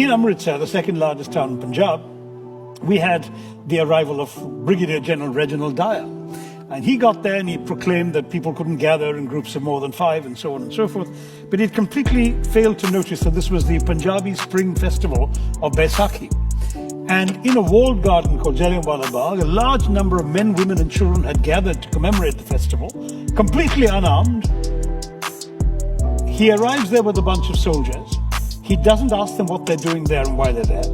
In Amritsar, the second largest town in Punjab, we had the arrival of Brigadier General Reginald Dyer. And he got there and he proclaimed that people couldn't gather in groups of more than 5 and so on and so forth. But he completely failed to notice that this was the Punjabi Spring Festival of Baisakhi. And in a walled garden called Jallianwala Bagh, a large number of men, women and children had gathered to commemorate the festival, completely unarmed. He arrives there with a bunch of soldiers. He doesn't ask them what they're doing there and why they're there.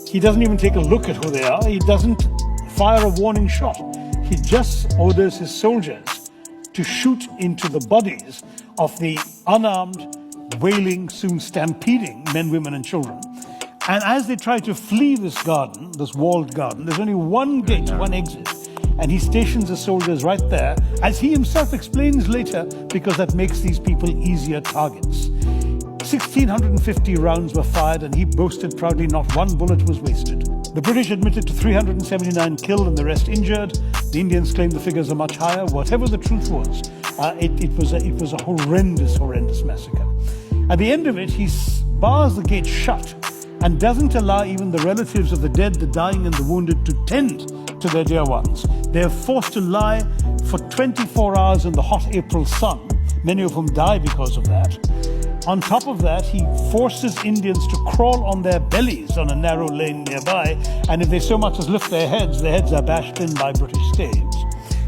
He doesn't even take a look at who they are. He doesn't fire a warning shot. He just orders his soldiers to shoot into the bodies of the unarmed, wailing, soon stampeding men, women and children. And as they try to flee this garden, this walled garden, there's only one gate, one exit. And he stations his soldiers right there, as he himself explains later, because that makes these people easier targets. 1,650 rounds were fired, and he boasted proudly not one bullet was wasted. The British admitted to 379 killed and the rest injured. The Indians claimed the figures are much higher. Whatever the truth was, it was a horrendous massacre. At the end of it, he bars the gate shut and doesn't allow even the relatives of the dead, the dying and the wounded to tend to their dear ones. They are forced to lie for 24 hours in the hot April sun. Many of whom die because of that. On top of that, he forces Indians to crawl on their bellies on a narrow lane nearby, and if they so much as lift their heads are bashed in by British staves.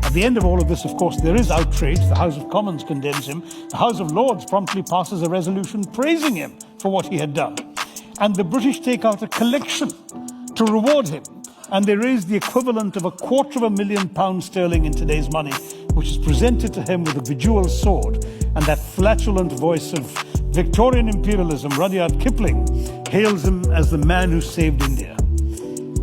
At the end of all of this, of course, there is outrage. The House of Commons condemns him. The House of Lords promptly passes a resolution praising him for what he had done. And the British take out a collection to reward him. And they raise the equivalent of £250,000 in today's money, which is presented to him with a bejeweled sword. And that flatulent voice of Victorian imperialism, Rudyard Kipling, hails him as the man who saved India.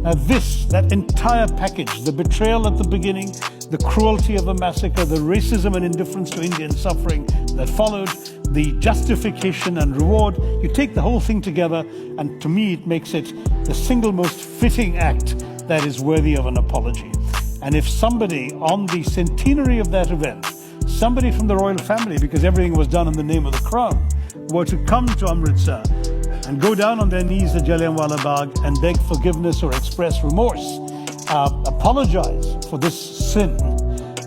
Now that entire package, the betrayal at the beginning, the cruelty of the massacre, the racism and indifference to Indian suffering that followed, the justification and reward, you take the whole thing together, and to me it makes it the single most fitting act that is worthy of an apology. And if somebody on the centenary of that event, somebody from the royal family, because everything was done in the name of the crown, were to come to Amritsar and go down on their knees at Jallianwala Bagh and beg forgiveness or express remorse, apologize for this sin,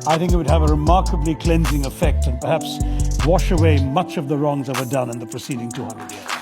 I think it would have a remarkably cleansing effect and perhaps wash away much of the wrongs that were done in the preceding 200 years.